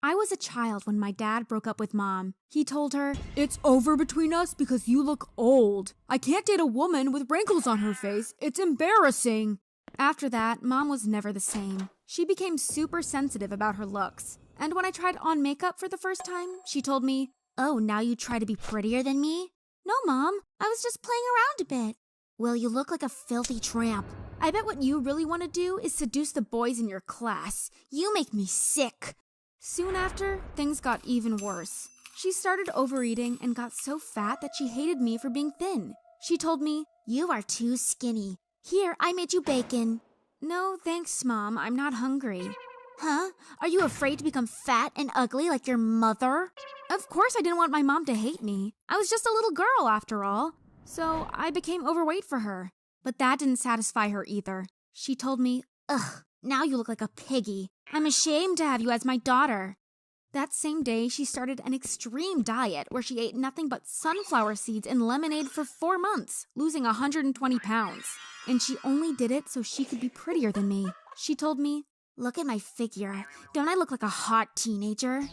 I was a child when my dad broke up with Mom. He told her, "It's over between us because you look old. I can't date a woman with wrinkles on her face. It's embarrassing." After that, Mom was never the same. She became super sensitive about her looks. And when I tried on makeup for the first time, she told me, "Oh, now you try to be prettier than me?" "No, Mom. I was just playing around a bit." "Well, you look like a filthy tramp. I bet what you really want to do is seduce the boys in your class. You make me sick." Soon after, things got even worse. She started overeating and got so fat that she hated me for being thin. She told me, "You are too skinny. Here, I made you bacon." "No, thanks, Mom. I'm not hungry." "Huh? Are you afraid to become fat and ugly like your mother?" Of course I didn't want my mom to hate me. I was just a little girl after all. So I became overweight for her. But that didn't satisfy her either. She told me, "Ugh, now you look like a piggy. I'm ashamed to have you as my daughter." That same day, she started an extreme diet where she ate nothing but sunflower seeds and lemonade for 4 months, losing 120 pounds. And she only did it so she could be prettier than me. She told me, "Look at my figure. Don't I look like a hot teenager?"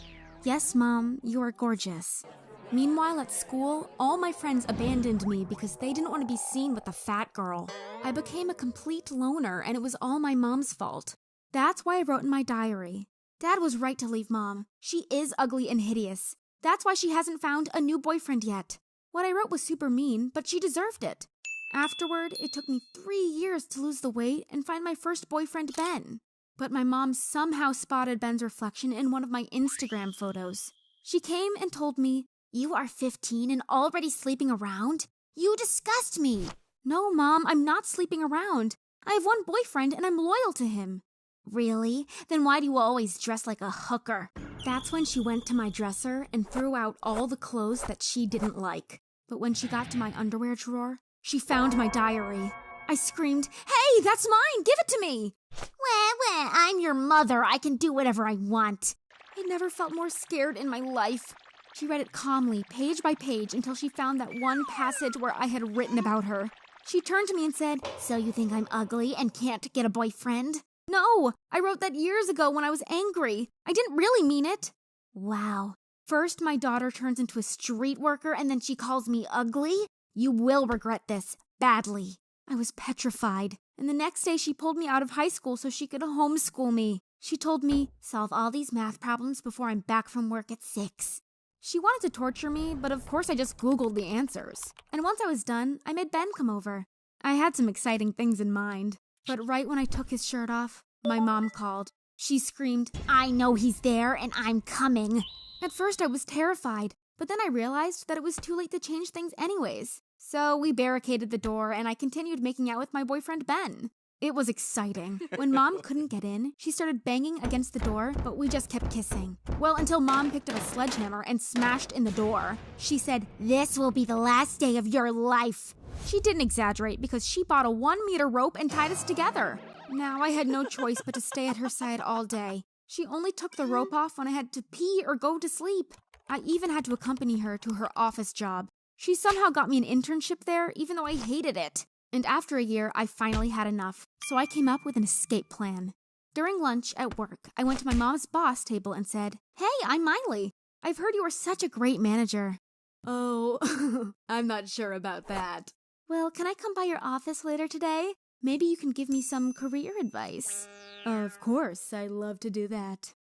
"Yes, Mom, you are gorgeous." Meanwhile, at school, all my friends abandoned me because they didn't want to be seen with the fat girl. I became a complete loner, and it was all my mom's fault. That's why I wrote in my diary, "Dad was right to leave Mom. She is ugly and hideous. That's why she hasn't found a new boyfriend yet." What I wrote was super mean, but she deserved it. Afterward, it took me 3 years to lose the weight and find my first boyfriend, Ben. But my mom somehow spotted Ben's reflection in one of my Instagram photos. She came and told me, "You are 15 and already sleeping around? You disgust me." "No, Mom, I'm not sleeping around. I have one boyfriend and I'm loyal to him." "Really? Then why do you always dress like a hooker?" That's when she went to my dresser and threw out all the clothes that she didn't like. But when she got to my underwear drawer, she found my diary. I screamed, "Hey, that's mine! Give it to me!" Wah, I'm your mother. I can do whatever I want." I never felt more scared in my life. She read it calmly, page by page, until she found that one passage where I had written about her. She turned to me and said, "So you think I'm ugly and can't get a boyfriend?" "No, I wrote that years ago when I was angry. I didn't really mean it." Wow. First, my daughter turns into a street worker and then she calls me ugly? You will regret this, badly. I was petrified. And the next day she pulled me out of high school so she could homeschool me. She told me, "Solve all these math problems before I'm back from work at 6. She wanted to torture me, but of course I just Googled the answers. And once I was done, I made Ben come over. I had some exciting things in mind. But right when I took his shirt off, my mom called. She screamed, "I know he's there and I'm coming." At first I was terrified, but then I realized that it was too late to change things anyways. So we barricaded the door and I continued making out with my boyfriend Ben. It was exciting. When Mom couldn't get in, she started banging against the door, but we just kept kissing. Well, until Mom picked up a sledgehammer and smashed in the door. She said, "This will be the last day of your life." She didn't exaggerate because she bought a 1-meter rope and tied us together. Now I had no choice but to stay at her side all day. She only took the rope off when I had to pee or go to sleep. I even had to accompany her to her office job. She somehow got me an internship there, even though I hated it. And after a year, I finally had enough, so I came up with an escape plan. During lunch at work, I went to my mom's boss table and said, "Hey, I'm Miley. I've heard you are such a great manager." "Oh, I'm not sure about that." "Well, can I come by your office later today? Maybe you can give me some career advice." "Of course, I'd love to do that."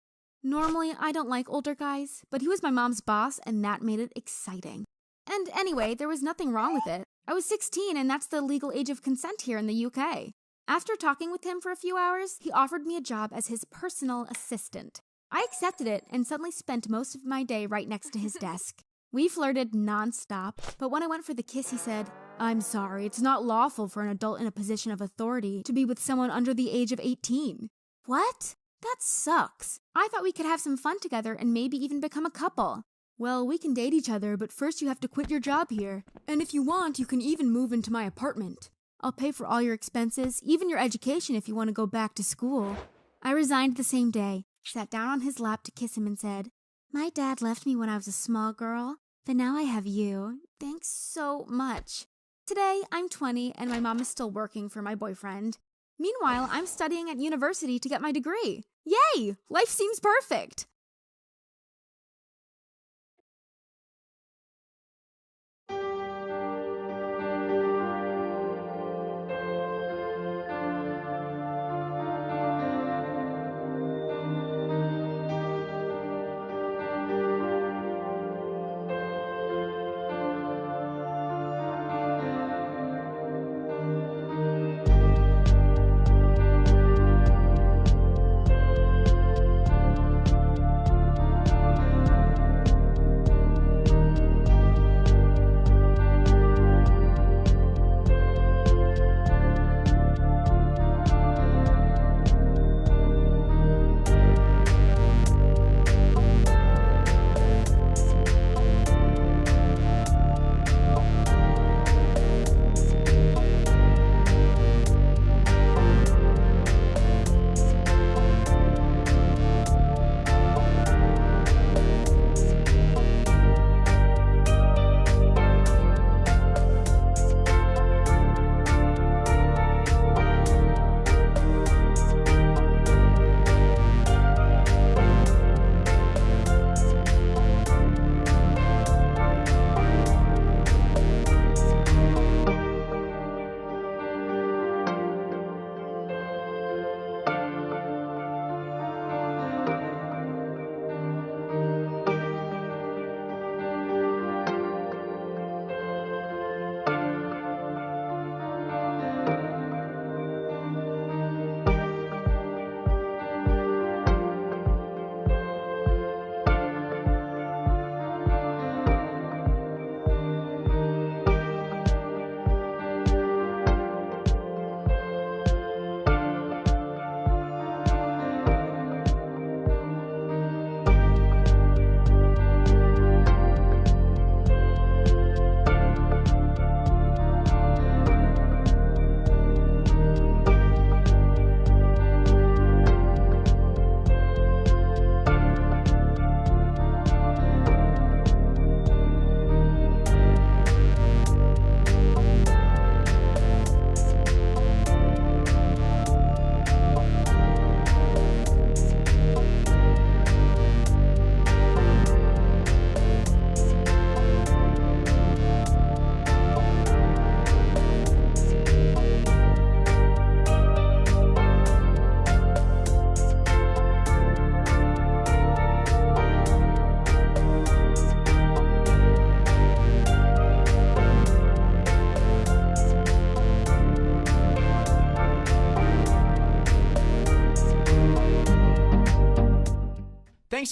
Normally, I don't like older guys, but he was my mom's boss and that made it exciting. And anyway, there was nothing wrong with it. I was 16 and that's the legal age of consent here in the UK. After talking with him for a few hours, he offered me a job as his personal assistant. I accepted it and suddenly spent most of my day right next to his desk. We flirted non-stop, but when I went for the kiss, he said, "I'm sorry, it's not lawful for an adult in a position of authority to be with someone under the age of 18. What? That sucks. I thought we could have some fun together and maybe even become a couple. "Well, we can date each other, but first you have to quit your job here. And if you want, you can even move into my apartment. I'll pay for all your expenses, even your education if you want to go back to school." I resigned the same day, sat down on his lap to kiss him and said, "My dad left me when I was a small girl, but now I have you. Thanks so much." Today, I'm 20 and my mom is still working for my boyfriend. Meanwhile, I'm studying at university to get my degree. Yay! Life seems perfect.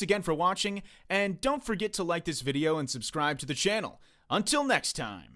again for watching, and don't forget to like this video and subscribe to the channel. Until next time.